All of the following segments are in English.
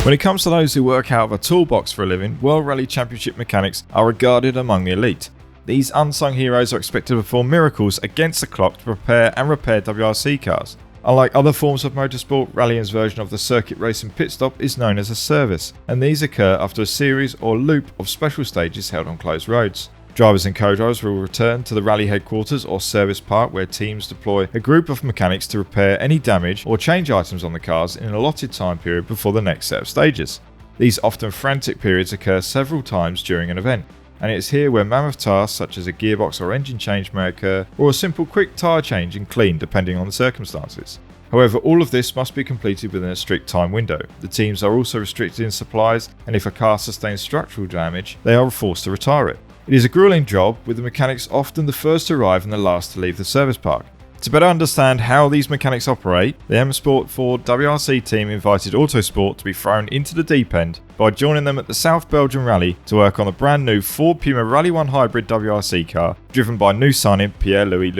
When it comes to those who work out of a toolbox for a living, World Rally Championship mechanics are regarded among the elite. These unsung heroes are expected to perform miracles against the clock to prepare and repair WRC cars. Unlike other forms of motorsport, rallying's version of the circuit racing pit stop is known as a service, and these occur after a series or loop of special stages held on closed roads. Drivers and co-drivers will return to the rally headquarters or service park, where teams deploy a group of mechanics to repair any damage or change items on the cars in an allotted time period before the next set of stages. These often frantic periods occur several times during an event, and it's here where mammoth tasks such as a gearbox or engine change may occur, or a simple quick tyre change and clean depending on the circumstances. However, all of this must be completed within a strict time window. The teams are also restricted in supplies, and if a car sustains structural damage, they are forced to retire it. It is a grueling job, with the mechanics often the first to arrive and the last to leave the service park. To better understand how these mechanics operate, the M Sport Ford WRC team invited Autosport to be thrown into the deep end by joining them at the South Belgium Rally to work on the brand new Ford Puma Rally 1 Hybrid WRC car driven by new signing Pierre-Louis.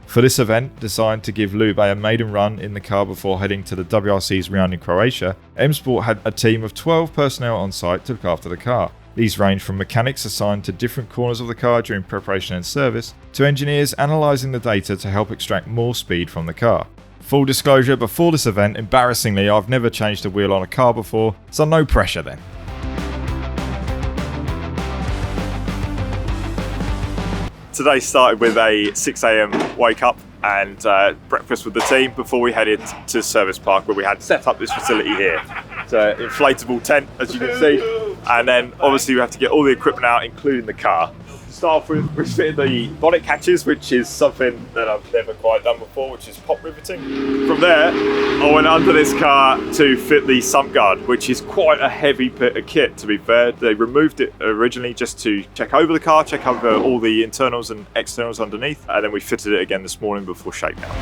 For this event, designed to give Lube a maiden run in the car before heading to the WRC's round in Croatia, M Sport had a team of 12 personnel on site to look after the car. These range from mechanics assigned to different corners of the car during preparation and service, to engineers analysing the data to help extract more speed from the car. Full disclosure, before this event, embarrassingly, I've never changed a wheel on a car before, so no pressure then. Today started with a 6 AM wake up and breakfast with the team before we headed to Service Park, where we had set up this facility here. It's an inflatable tent, as you can see, and then obviously we have to get all the equipment out, including the car. To start off with, we fitted the bonnet catches, which is something that I've never quite done before, which is pop riveting. From there, I went under this car to fit the sump guard, which is quite a heavy bit of kit, to be fair. They removed it originally just to check over the car, check over all the internals and externals underneath, and then we fitted it again this morning before shakedown.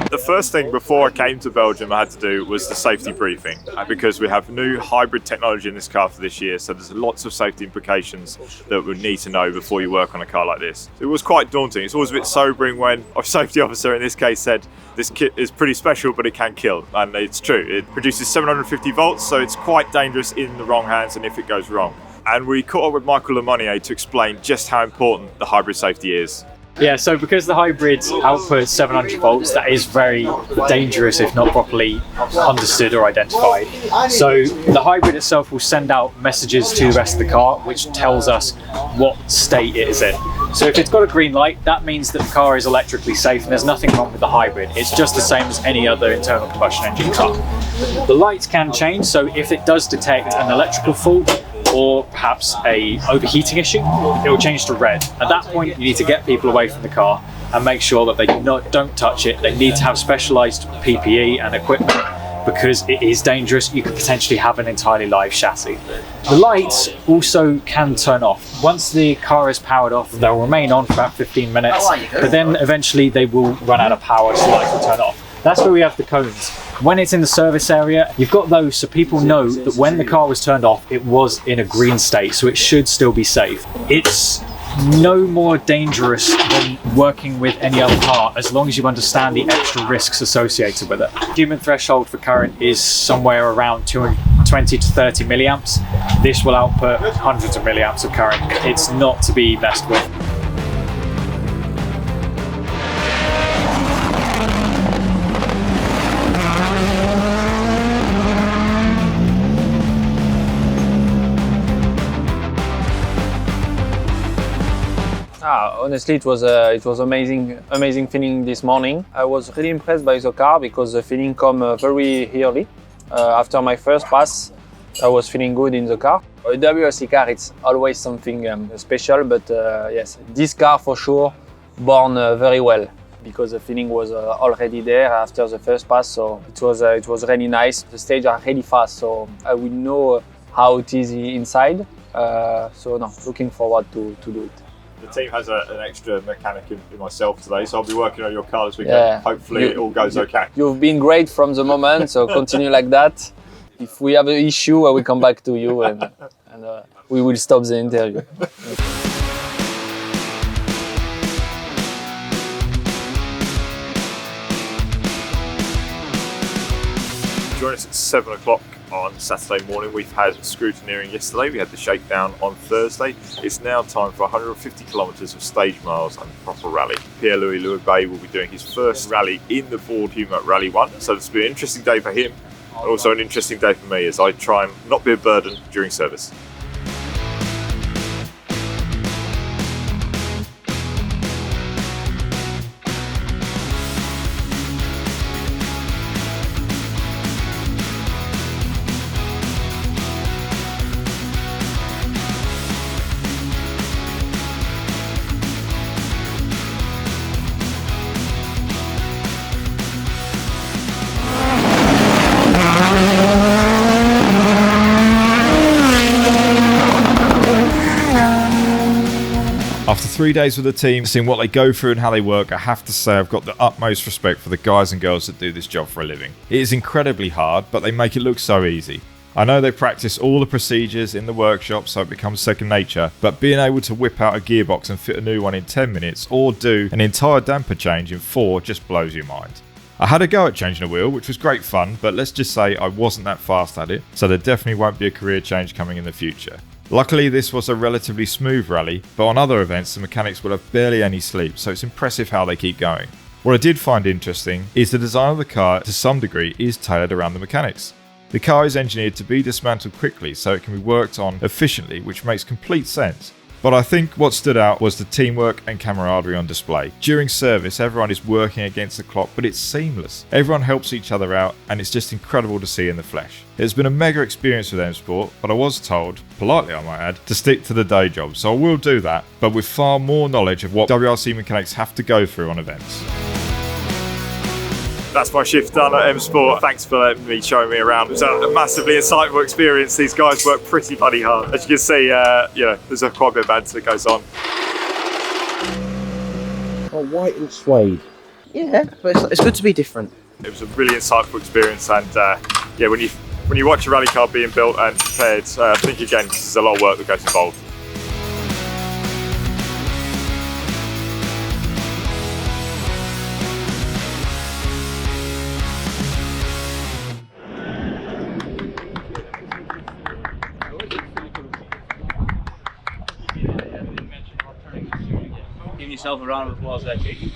The first thing before I came to Belgium I had to do was the safety briefing, because we have new hybrid technology in this car for this year, so there's lots of safety implications that we need to know before you work on a car like this. It was quite daunting. It's always a bit sobering when a safety officer in this case said this kit is pretty special but it can kill, and it's true. It produces 750 volts, so it's quite dangerous in the wrong hands and if it goes wrong. And we caught up with Michael Lemonnier to explain just how important the hybrid safety is. Yeah, so because the hybrid outputs 700 volts, that is very dangerous if not properly understood or identified. So the hybrid itself will send out messages to the rest of the car, which tells us what state it is in. So if it's got a green light, that means that the car is electrically safe and there's nothing wrong with the hybrid. It's just the same as any other internal combustion engine car. The lights can change, so if it does detect an electrical fault, or perhaps a overheating issue, it will change to red. At that point, you need to get people away from the car and make sure that they don't touch it. They need to have specialised PPE and equipment because it is dangerous. You could potentially have an entirely live chassis. The lights also can turn off. Once the car is powered off, they'll remain on for about 15 minutes, but then eventually they will run out of power, so the lights will turn off. That's where we have the cones. When it's in the service area, you've got those so people know that when the car was turned off, it was in a green state, so it should still be safe. It's no more dangerous than working with any other car as long as you understand the extra risks associated with it. Human threshold for current is somewhere around 220 to 30 milliamps. This will output hundreds of milliamps of current. It's not to be messed with. Honestly, it was amazing feeling this morning. I was really impressed by the car because the feeling came very early. After my first pass, I was feeling good in the car. A WRC car, it's always something special, but yes, this car for sure born very well because the feeling was already there after the first pass. So it was really nice. The stages are really fast, so I will know how it is inside. So no, looking forward to do it. The team has an extra mechanic in myself today, so I'll be working on your car this weekend. Yeah. Hopefully it all goes okay. You've been great from the moment, so continue like that. If we have an issue, I will come back to you and we will stop the interview. Join us at 7 o'clock on Saturday morning. We've had scrutineering yesterday, we had the shakedown on Thursday. It's now time for 150 kilometres of stage miles and proper rally. Pierre-Louis will be doing his first rally in the Ford Humat Rally 1, so this will be an interesting day for him, and also an interesting day for me as I try and not be a burden during service. After 3 days with the team, seeing what they go through and how they work, I have to say I've got the utmost respect for the guys and girls that do this job for a living. It is incredibly hard, but they make it look so easy. I know they practice all the procedures in the workshop so it becomes second nature, but being able to whip out a gearbox and fit a new one in 10 minutes or do an entire damper change in 4 just blows your mind. I had a go at changing a wheel, which was great fun, but let's just say I wasn't that fast at it, so there definitely won't be a career change coming in the future. Luckily this was a relatively smooth rally, but on other events the mechanics will have barely any sleep, so it's impressive how they keep going. What I did find interesting is the design of the car to some degree is tailored around the mechanics. The car is engineered to be dismantled quickly so it can be worked on efficiently, which makes complete sense. But I think what stood out was the teamwork and camaraderie on display. During service, everyone is working against the clock, but it's seamless. Everyone helps each other out, and it's just incredible to see in the flesh. It's been a mega experience with M Sport, but I was told, politely I might add, to stick to the day job, so I will do that, but with far more knowledge of what WRC mechanics have to go through on events. That's my shift done at M Sport. Thanks for letting me show me around. It was a massively insightful experience. These guys work pretty bloody hard. As you can see, there's quite a bit of banter that goes on. Oh, white and suede. Yeah, but it's good to be different. It was a really insightful experience, and when you watch a rally car being built and prepared, think again, because there's a lot of work that goes involved. Give yourself a round of applause there, Chief.